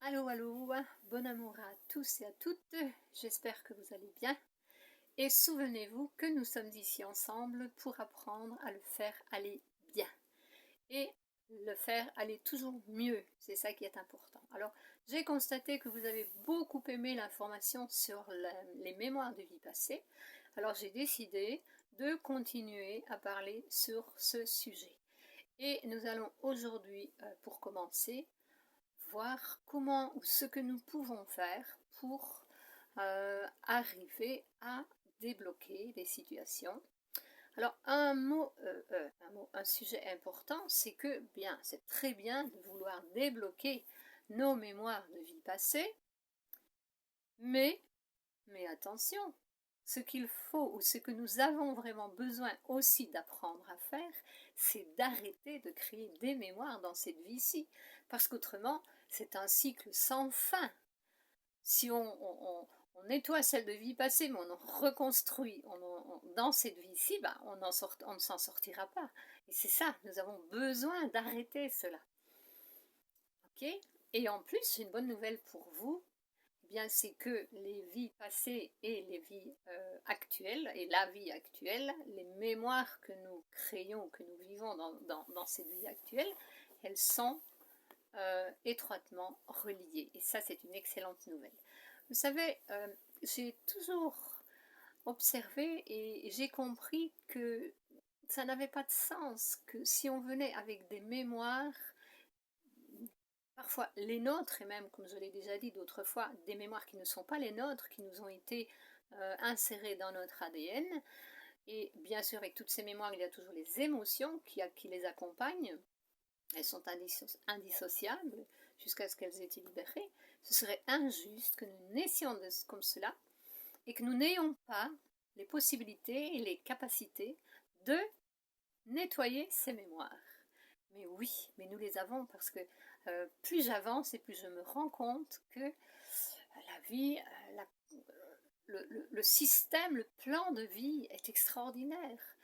Allô, allô, bon amour à tous et à toutes, j'espère que vous allez bien. Et souvenez-vous que nous sommes ici ensemble pour apprendre à le faire aller bien. Et le faire aller toujours mieux, c'est ça qui est important. Alors, j'ai constaté que vous avez beaucoup aimé l'information sur les mémoires de vie passée. Alors, j'ai décidé de continuer à parler sur ce sujet. Et nous allons aujourd'hui, pour commencer, voir comment ou ce que nous pouvons faire pour arriver à débloquer les situations. Alors un sujet important, c'est que bien, c'est très bien de vouloir débloquer nos mémoires de vie passée, mais attention, ce qu'il faut ou ce que nous avons vraiment besoin aussi d'apprendre à faire, c'est d'arrêter de créer des mémoires dans cette vie-ci. Parce qu'autrement, c'est un cycle sans fin. Si on nettoie celle de vie passée, mais on en reconstruit dans cette vie-ci, bah, on ne s'en sortira pas. Et c'est ça, nous avons besoin d'arrêter cela. Ok. Et en plus, j'ai une bonne nouvelle pour vous, bien c'est que les vies passées et les vies actuelles, et la vie actuelle, les mémoires que nous créons, que nous vivons dans cette vie actuelle, elles sont étroitement reliées. Et ça, c'est une excellente nouvelle. Vous savez, j'ai toujours observé et j'ai compris que ça n'avait pas de sens, que si on venait avec des mémoires parfois les nôtres, et même, comme je l'ai déjà dit d'autres fois, des mémoires qui ne sont pas les nôtres, qui nous ont été insérées dans notre ADN. Et bien sûr, avec toutes ces mémoires, il y a toujours les émotions qui les accompagnent. Elles sont indissociables jusqu'à ce qu'elles aient été libérées. Ce serait injuste que nous naissions comme cela et que nous n'ayons pas les possibilités et les capacités de nettoyer ces mémoires. Mais oui, mais nous les avons parce que plus j'avance et plus je me rends compte que la vie, le système, le plan de vie est extraordinaire.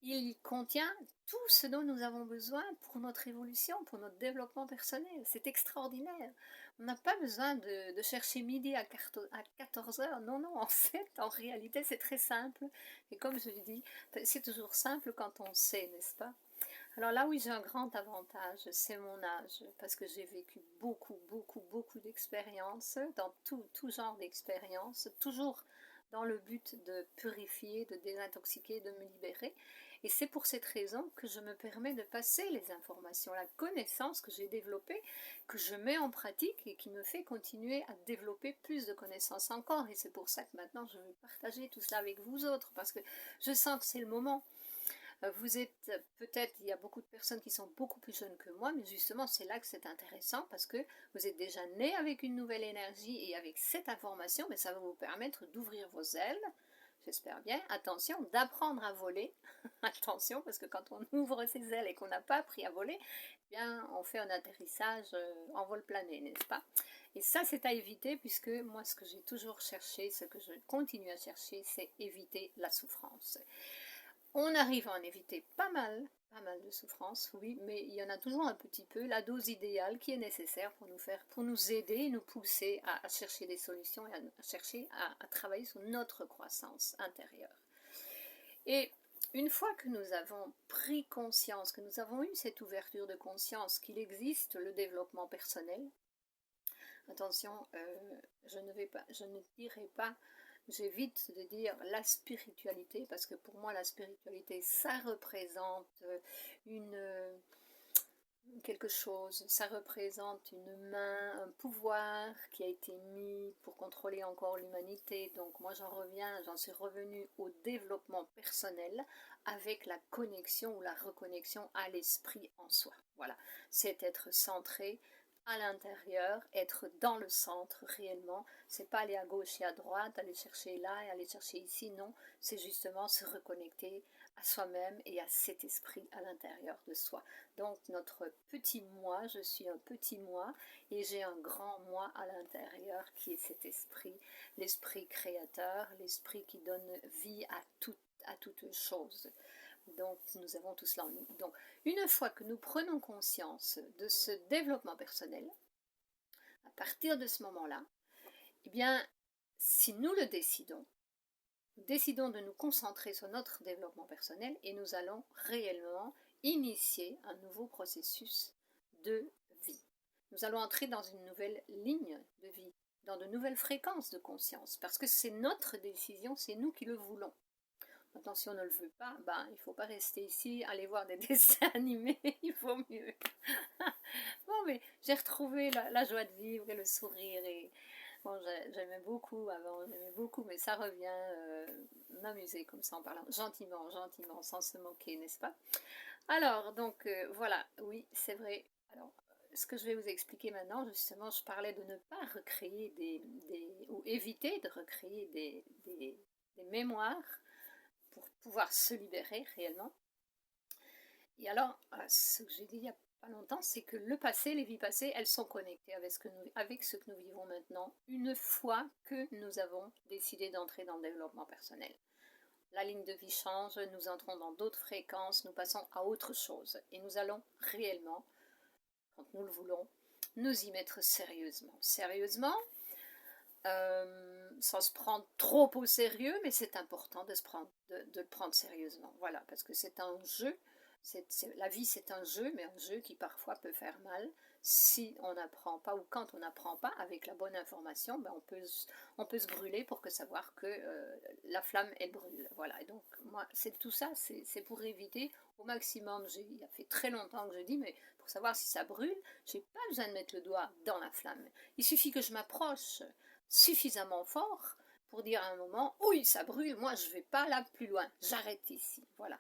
Il contient tout ce dont nous avons besoin pour notre évolution, pour notre développement personnel. C'est extraordinaire. On n'a pas besoin de chercher midi à 14 heures. Non, non, en fait, en réalité, c'est très simple. Et comme je l'ai dit, c'est toujours simple quand on sait, n'est-ce pas? Alors là, oui, j'ai un grand avantage, c'est mon âge, parce que j'ai vécu beaucoup, beaucoup, beaucoup d'expériences, dans tout genre d'expériences, toujours dans le but de purifier, de désintoxiquer, de me libérer. Et c'est pour cette raison que je me permets de passer les informations, la connaissance que j'ai développée, que je mets en pratique et qui me fait continuer à développer plus de connaissances encore. Et c'est pour ça que maintenant je veux partager tout cela avec vous autres, parce que je sens que c'est le moment. Vous êtes peut-être, il y a beaucoup de personnes qui sont beaucoup plus jeunes que moi, mais justement c'est là que c'est intéressant parce que vous êtes déjà né avec une nouvelle énergie et avec cette information, mais ça va vous permettre d'ouvrir vos ailes, j'espère bien, attention, d'apprendre à voler, attention parce que quand on ouvre ses ailes et qu'on n'a pas appris à voler, eh bien on fait un atterrissage en vol plané, n'est-ce pas? Et ça c'est à éviter puisque moi ce que j'ai toujours cherché, ce que je continue à chercher, c'est éviter la souffrance. On arrive à en éviter pas mal de souffrance, oui, mais il y en a toujours un petit peu, la dose idéale qui est nécessaire pour nous aider et nous pousser à chercher des solutions et à chercher à travailler sur notre croissance intérieure. Et une fois que nous avons pris conscience, que nous avons eu cette ouverture de conscience qu'il existe le développement personnel, attention, je ne dirai pas, j'évite de dire la spiritualité, parce que pour moi la spiritualité ça représente une, quelque chose, ça représente une main, un pouvoir qui a été mis pour contrôler encore l'humanité. Donc moi j'en suis revenue au développement personnel avec la connexion ou la reconnexion à l'esprit en soi. Voilà, c'est être centré à l'intérieur, être dans le centre réellement. C'est pas aller à gauche et à droite, aller chercher là et aller chercher ici, non. C'est justement se reconnecter à soi-même et à cet esprit à l'intérieur de soi. Donc notre petit moi, je suis un petit moi et j'ai un grand moi à l'intérieur qui est cet esprit, l'esprit créateur, l'esprit qui donne vie à toute chose. Donc nous avons tout cela en nous. Donc une fois que nous prenons conscience de ce développement personnel, À partir de ce moment-là, eh bien, si nous le décidons, nous décidons de nous concentrer sur notre développement personnel et nous allons réellement initier un nouveau processus de vie. Nous allons entrer dans une nouvelle ligne de vie, dans de nouvelles fréquences de conscience, parce que c'est notre décision, c'est nous qui le voulons. Maintenant, si on ne le veut pas, ben, il ne faut pas rester ici, aller voir des dessins animés, il vaut mieux. Bon, mais j'ai retrouvé la joie de vivre et le sourire. Et bon, j'aimais beaucoup avant, j'aimais beaucoup, mais ça revient m'amuser comme ça en parlant gentiment, gentiment, sans se moquer, n'est-ce pas? Alors, donc voilà, oui, c'est vrai. Alors, ce que je vais vous expliquer maintenant, justement, je parlais de ne pas recréer ou éviter de recréer des mémoires pour pouvoir se libérer réellement. Et alors, ce que j'ai dit il n'y a pas longtemps, c'est que le passé, les vies passées, elles sont connectées avec ce que nous vivons maintenant, une fois que nous avons décidé d'entrer dans le développement personnel. La ligne de vie change, nous entrons dans d'autres fréquences, nous passons à autre chose. Et nous allons réellement, quand nous le voulons, nous y mettre sérieusement. Sérieusement, sans se prendre trop au sérieux, mais c'est important de le prendre sérieusement. Voilà, parce que c'est un jeu. La vie, c'est un jeu, mais un jeu qui parfois peut faire mal si on n'apprend pas, ou quand on n'apprend pas avec la bonne information, ben on peut se brûler pour savoir que la flamme, elle brûle. Voilà, et donc moi, c'est tout ça, c'est pour éviter au maximum. Il y a fait très longtemps que je dis, mais pour savoir si ça brûle, j'ai pas besoin de mettre le doigt dans la flamme. Il suffit que je m'approche suffisamment fort pour dire à un moment, oui, ça brûle, moi je ne vais pas là plus loin, j'arrête ici. Voilà.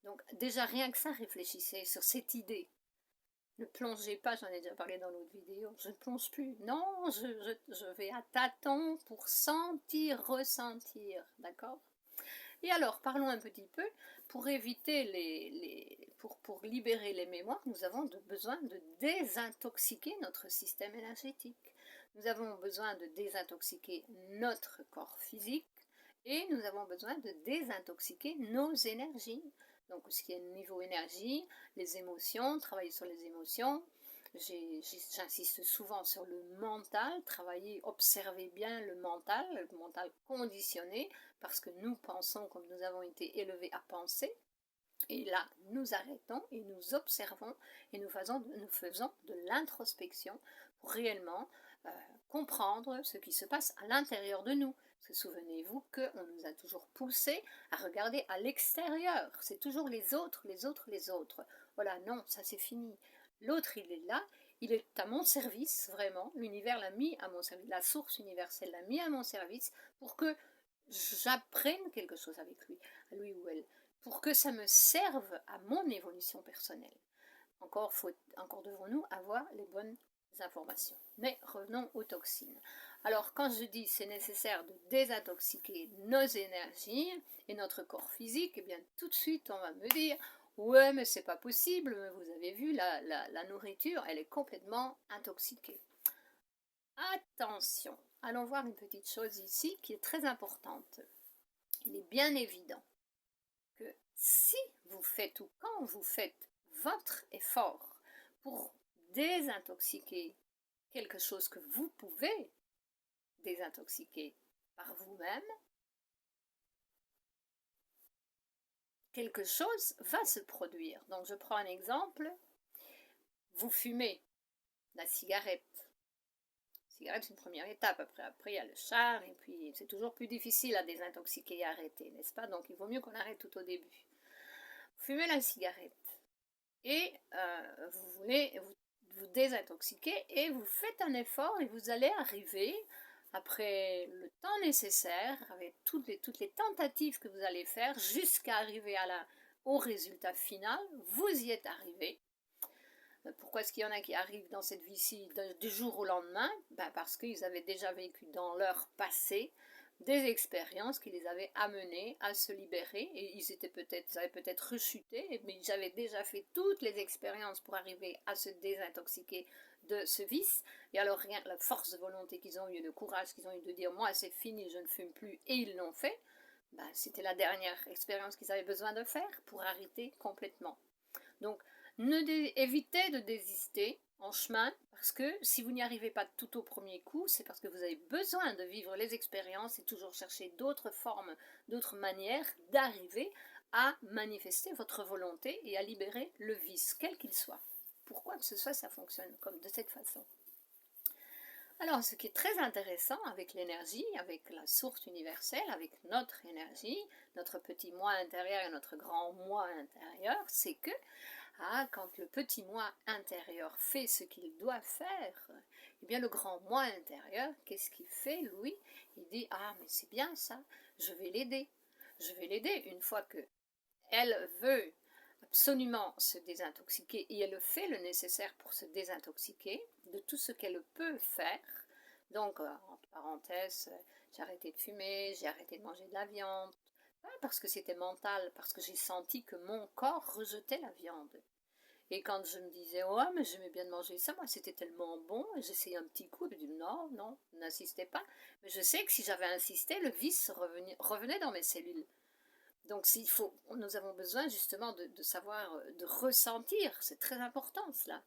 Donc déjà rien que ça, réfléchissez sur cette idée. Ne plongez pas, j'en ai déjà parlé dans l'autre vidéo, je ne plonge plus. Non, je vais à tâtons pour sentir, ressentir, d'accord? Et alors, parlons un petit peu, pour éviter pour libérer les mémoires, nous avons besoin de désintoxiquer notre système énergétique. Nous avons besoin de désintoxiquer notre corps physique et nous avons besoin de désintoxiquer nos énergies. Donc, ce qui est niveau énergie, les émotions, travailler sur les émotions. J'insiste souvent sur le mental, travailler, observer bien le mental conditionné, parce que nous pensons comme nous avons été élevés à penser. Et là, nous arrêtons et nous observons et nous faisons de l'introspection pour réellement comprendre ce qui se passe à l'intérieur de nous. Parce que souvenez-vous qu'on nous a toujours poussé à regarder à l'extérieur. C'est toujours les autres, les autres, les autres. Voilà, non, ça c'est fini. L'autre, il est là, il est à mon service, vraiment. L'univers l'a mis à mon service, la source universelle l'a mis à mon service pour que j'apprenne quelque chose avec lui, à lui ou elle, pour que ça me serve à mon évolution personnelle. Encore devons-nous avoir les bonnes informations. Mais revenons aux toxines. Alors, quand je dis c'est nécessaire de désintoxiquer nos énergies et notre corps physique, eh bien, tout de suite, on va me dire ouais, mais c'est pas possible, vous avez vu, la nourriture, elle est complètement intoxiquée. Attention, allons voir une petite chose ici qui est très importante. Il est bien évident que si vous faites ou quand vous faites votre effort pour désintoxiquer quelque chose que vous pouvez désintoxiquer par vous-même, quelque chose va se produire. Donc je prends un exemple, vous fumez la cigarette. La cigarette, c'est une première étape, après il y a le char, et puis c'est toujours plus difficile à désintoxiquer et à arrêter, n'est-ce pas? Donc il vaut mieux qu'on arrête tout au début. Vous fumez la cigarette, et vous voulez vous désintoxiquer, et vous faites un effort, et vous allez arriver, après le temps nécessaire, avec toutes les tentatives que vous allez faire, jusqu'à arriver au résultat final, vous y êtes arrivé. Pourquoi est-ce qu'il y en a qui arrivent dans cette vie-ci du jour au lendemain? Parce qu'ils avaient déjà vécu dans leur passé des expériences qui les avaient amenés à se libérer, et ils avaient peut-être rechuté, mais ils avaient déjà fait toutes les expériences pour arriver à se désintoxiquer de ce vice. Et alors rien, la force de volonté qu'ils ont eu, le courage qu'ils ont eu de dire moi c'est fini, je ne fume plus, et ils l'ont fait, c'était la dernière expérience qu'ils avaient besoin de faire pour arrêter complètement. Donc évitez de désister en chemin, parce que si vous n'y arrivez pas tout au premier coup, c'est parce que vous avez besoin de vivre les expériences et toujours chercher d'autres formes, d'autres manières d'arriver à manifester votre volonté et à libérer le vice, quel qu'il soit. Pourquoi que ce soit, ça fonctionne comme de cette façon. Alors, ce qui est très intéressant avec l'énergie, avec la source universelle, avec notre énergie, notre petit moi intérieur et notre grand moi intérieur, c'est que quand le petit moi intérieur fait ce qu'il doit faire, eh bien le grand moi intérieur, qu'est-ce qu'il fait, lui? Il dit, ah mais c'est bien ça, je vais l'aider. Je vais l'aider une fois que elle veut absolument se désintoxiquer et elle fait le nécessaire pour se désintoxiquer de tout ce qu'elle peut faire. Donc, entre parenthèses, j'ai arrêté de fumer, j'ai arrêté de manger de la viande, pas parce que c'était mental, parce que j'ai senti que mon corps rejetait la viande. Et quand je me disais, oh, mais j'aimais bien de manger ça, moi c'était tellement bon, et j'essayais un petit coup, je dis non, non, n'insistez pas. Mais je sais que si j'avais insisté, le vice revenait dans mes cellules. Donc nous avons besoin justement de savoir, de ressentir, c'est très important cela.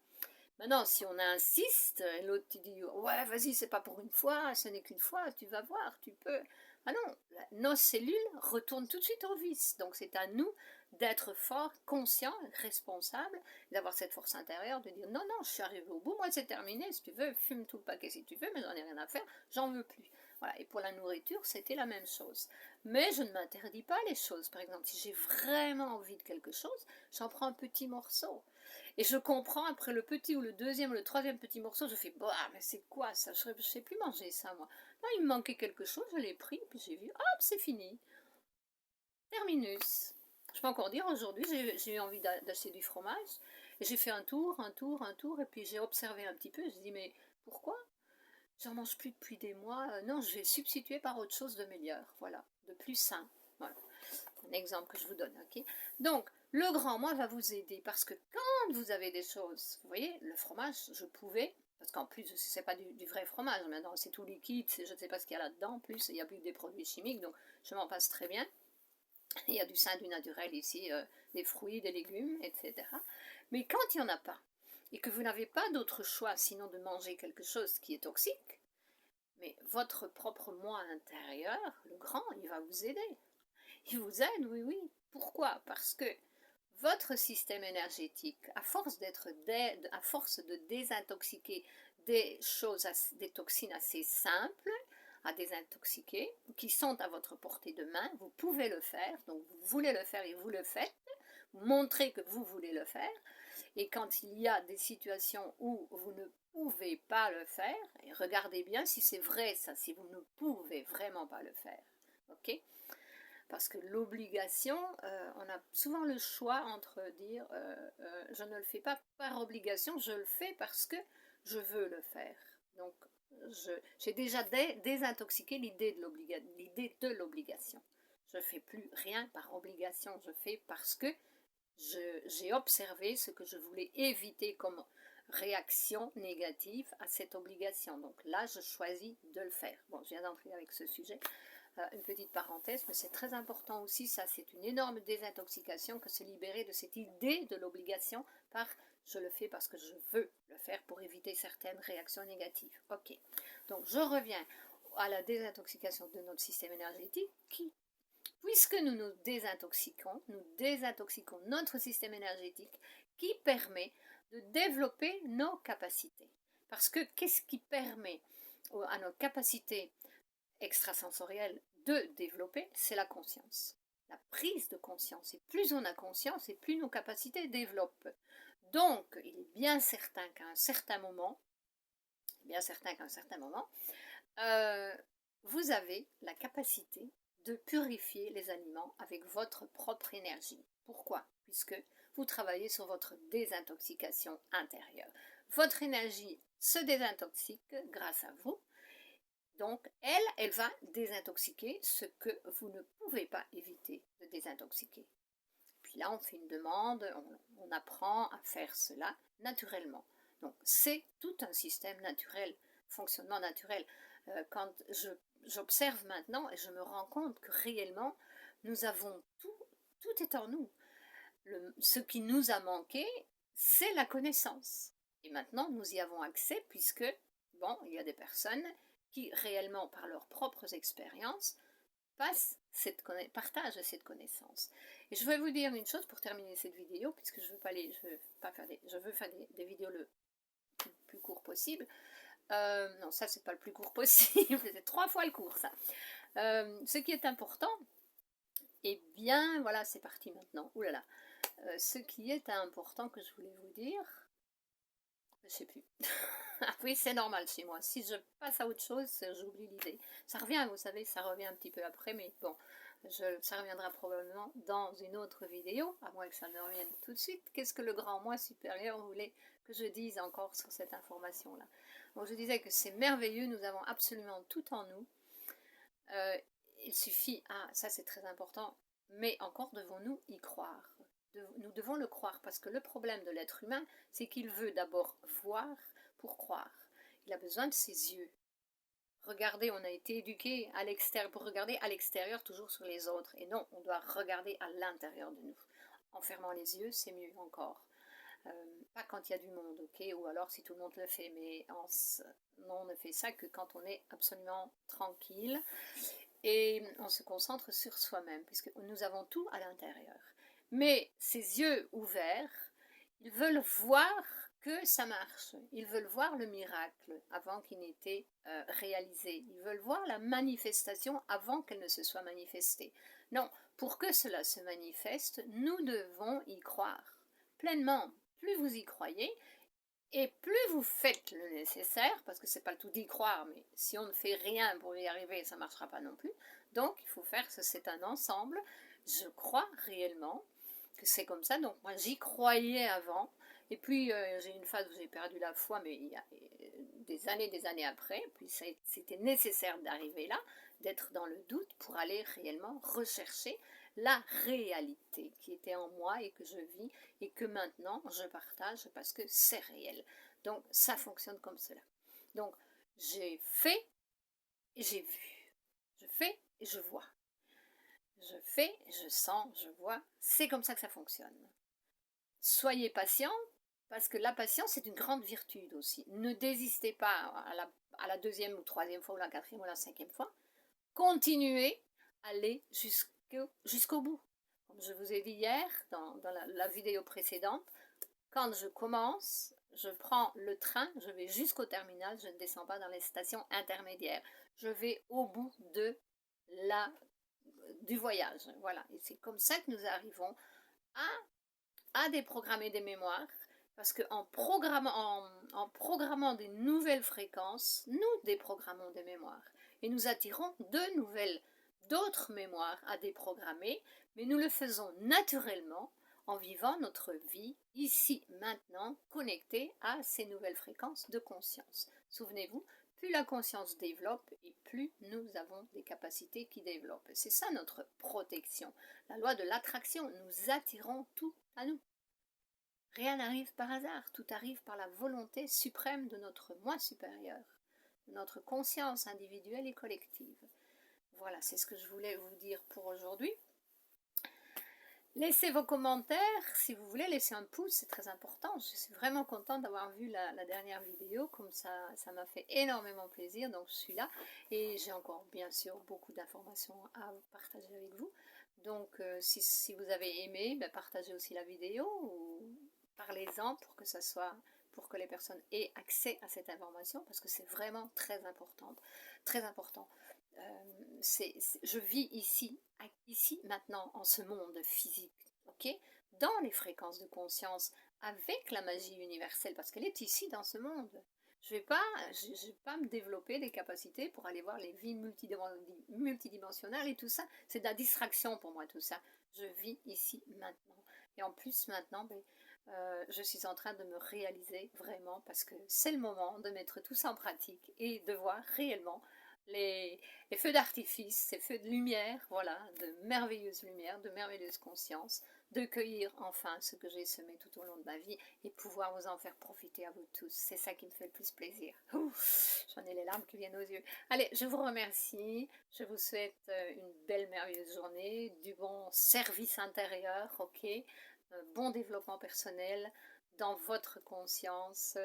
Maintenant, si on insiste, et l'autre te dit, ouais, vas-y, c'est pas pour une fois, ce n'est qu'une fois, tu vas voir, tu peux. Ah non, nos cellules retournent tout de suite au vice. Donc c'est à nous d'être forts, conscients, responsables, d'avoir cette force intérieure, de dire, non, non, je suis arrivé au bout, moi c'est terminé, si tu veux, fume tout le paquet si tu veux, mais j'en ai rien à faire, j'en veux plus. Voilà. Et pour la nourriture, c'était la même chose. Mais je ne m'interdis pas les choses. Par exemple, si j'ai vraiment envie de quelque chose, j'en prends un petit morceau. Et je comprends, après le petit ou le deuxième ou le troisième petit morceau, je fais, bah, mais c'est quoi ça? Je ne sais plus manger ça, moi. Non, il me manquait quelque chose, je l'ai pris, puis j'ai vu, hop, c'est fini. Terminus. Je peux encore dire, aujourd'hui, j'ai eu envie d'acheter du fromage, et j'ai fait un tour, et puis j'ai observé un petit peu, je dit, mais pourquoi? J'en mange plus depuis des mois. Non, je vais substituer par autre chose de meilleur, voilà, de plus sain. Voilà, un exemple que je vous donne, ok? Donc, le grand moi va vous aider parce que quand vous avez des choses, vous voyez, le fromage, je pouvais, parce qu'en plus, c'est pas du vrai fromage, maintenant c'est tout liquide, je ne sais pas ce qu'il y a là-dedans, en plus, il n'y a plus que des produits chimiques, donc je m'en passe très bien. Il y a du sain, du naturel ici, des fruits, des légumes, etc. Mais quand il n'y en a pas, et que vous n'avez pas d'autre choix sinon de manger quelque chose qui est toxique, mais votre propre moi intérieur, le grand, il va vous aider. Il vous aide, oui, oui. Pourquoi? Parce que votre système énergétique, à force à force de désintoxiquer des choses, des toxines assez simples à désintoxiquer, qui sont à votre portée de main, vous pouvez le faire, donc vous voulez le faire et vous le faites, vous montrez que vous voulez le faire, et quand il y a des situations où vous ne pouvez pas le faire, et regardez bien si c'est vrai ça, si vous ne pouvez vraiment pas le faire, ok? Parce que l'obligation, on a souvent le choix entre dire je ne le fais pas par obligation, je le fais parce que je veux le faire. Donc j'ai déjà désintoxiqué l'idée de l'obligation. Je ne fais plus rien par obligation, je fais parce que j'ai observé ce que je voulais éviter comme réaction négative à cette obligation. Donc là, je choisis de le faire. Bon, je viens d'entrer avec ce sujet. Une petite parenthèse, mais c'est très important aussi, ça c'est une énorme désintoxication que se libérer de cette idée de l'obligation par je le fais parce que je veux le faire pour éviter certaines réactions négatives. Ok, donc je reviens à la désintoxication de notre système énergétique qui, puisque nous désintoxiquons notre système énergétique qui permet de développer nos capacités. Parce que qu'est-ce qui permet à nos capacités extrasensorielle de développer, c'est la conscience. La prise de conscience. Et plus on a conscience, et plus nos capacités développent. Donc, il est bien certain qu'à un certain moment, vous avez la capacité de purifier les aliments avec votre propre énergie. Pourquoi? Puisque vous travaillez sur votre désintoxication intérieure. Votre énergie se désintoxique grâce à vous. Donc, elle va désintoxiquer ce que vous ne pouvez pas éviter de désintoxiquer. Puis là, on fait une demande, on apprend à faire cela naturellement. Donc, c'est tout un système naturel, fonctionnement naturel. Quand j'observe maintenant et je me rends compte que réellement, nous avons tout est en nous. Ce qui nous a manqué, c'est la connaissance. Et maintenant, nous y avons accès puisque, bon, il y a des personnes qui réellement, par leurs propres expériences, partagent cette connaissance. Et je vais vous dire une chose pour terminer cette vidéo, puisque je veux faire des vidéos le plus court possible. Non, ça c'est pas le plus court possible, c'est 3 fois le court ça. Ce qui est important, et bien voilà, c'est parti maintenant. Ouh là là. Ce qui est important que je voulais vous dire, je sais plus. Ah oui, c'est normal chez moi. Si je passe à autre chose, j'oublie l'idée. Ça revient, vous savez, ça revient un petit peu après, mais bon, ça reviendra probablement dans une autre vidéo, à moins que ça ne revienne tout de suite. Qu'est-ce que le grand moi supérieur voulait que je dise encore sur cette information-là? Donc je disais que c'est merveilleux, nous avons absolument tout en nous. Il suffit, ça c'est très important, mais encore devons-nous y croire. Nous devons le croire, parce que le problème de l'être humain, c'est qu'il veut d'abord voir pour croire. Il a besoin de ses yeux. Regardez, on a été éduqué à l'extérieur pour regarder à l'extérieur toujours sur les autres. Et non, on doit regarder à l'intérieur de nous. En fermant les yeux, c'est mieux encore. Pas quand il y a du monde, ok, ou alors si tout le monde le fait, mais on ne fait ça que quand on est absolument tranquille et on se concentre sur soi-même, puisque nous avons tout à l'intérieur. Mais ces yeux ouverts, ils veulent voir que ça marche. Ils veulent voir le miracle avant qu'il n'ait été réalisé. Ils veulent voir la manifestation avant qu'elle ne se soit manifestée. Non, pour que cela se manifeste, nous devons y croire pleinement. Plus vous y croyez, et plus vous faites le nécessaire, parce que c'est pas le tout d'y croire, mais si on ne fait rien pour y arriver, ça ne marchera pas non plus. Donc il faut faire que c'est un ensemble. Je crois réellement que c'est comme ça. Donc moi j'y croyais avant. Et puis j'ai une phase où j'ai perdu la foi, mais il y a des années après. Puis c'était nécessaire d'arriver là, d'être dans le doute pour aller réellement rechercher la réalité qui était en moi et que je vis et que maintenant je partage parce que c'est réel. Donc ça fonctionne comme cela. Donc j'ai fait et j'ai vu. Je fais et je vois. Je fais, je sens, je vois. C'est comme ça que ça fonctionne. Soyez patient, parce que la patience est une grande vertu aussi. Ne désistez pas à la deuxième ou troisième fois, ou la quatrième ou la cinquième fois. Continuez, allez jusqu'au bout. Comme je vous ai dit hier, dans la vidéo précédente, quand je commence, je prends le train, je vais jusqu'au terminal, je ne descends pas dans les stations intermédiaires. Je vais au bout du voyage. Voilà. Et c'est comme ça que nous arrivons à déprogrammer des mémoires, parce qu'en programmant des nouvelles fréquences, nous déprogrammons des mémoires. Et nous attirons d'autres mémoires à déprogrammer, mais nous le faisons naturellement en vivant notre vie ici, maintenant, connectée à ces nouvelles fréquences de conscience. Souvenez-vous, plus la conscience développe et plus nous avons des capacités qui développent. C'est ça notre protection. La loi de l'attraction, nous attirons tout à nous. Rien n'arrive par hasard, tout arrive par la volonté suprême de notre moi supérieur, de notre conscience individuelle et collective. Voilà, c'est ce que je voulais vous dire pour aujourd'hui. Laissez vos commentaires, si vous voulez, laissez un pouce, c'est très important. Je suis vraiment contente d'avoir vu la dernière vidéo, comme ça m'a fait énormément plaisir, donc je suis là. Et j'ai encore bien sûr beaucoup d'informations à partager avec vous. Donc si vous avez aimé, partagez aussi la vidéo ou parlez-en pour que les personnes aient accès à cette information, parce que c'est vraiment très important. Très important. Je vis ici, maintenant, en ce monde physique, ok, dans les fréquences de conscience, avec la magie universelle, parce qu'elle est ici dans ce monde. Je ne vais pas me développer des capacités pour aller voir les vies multidimensionnelles et tout ça. C'est de la distraction pour moi, tout ça. Je vis ici, maintenant. Et en plus, maintenant, je suis en train de me réaliser vraiment, parce que c'est le moment de mettre tout ça en pratique et de voir réellement les feux d'artifice, ces feux de lumière, voilà, de merveilleuses lumières, de merveilleuses consciences, de cueillir enfin ce que j'ai semé tout au long de ma vie et pouvoir vous en faire profiter à vous tous. C'est ça qui me fait le plus plaisir. J'en ai les larmes qui viennent aux yeux. Allez, je vous remercie. Je vous souhaite une belle, merveilleuse journée, du bon service intérieur, ok, bon développement personnel, dans votre conscience,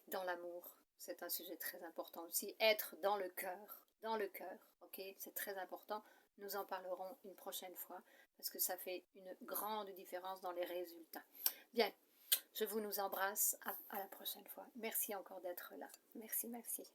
dans l'amour. C'est un sujet très important aussi. Être dans le cœur, ok? C'est très important. Nous en parlerons une prochaine fois parce que ça fait une grande différence dans les résultats. Bien, je vous nous embrasse. À la prochaine fois. Merci encore d'être là. Merci, merci.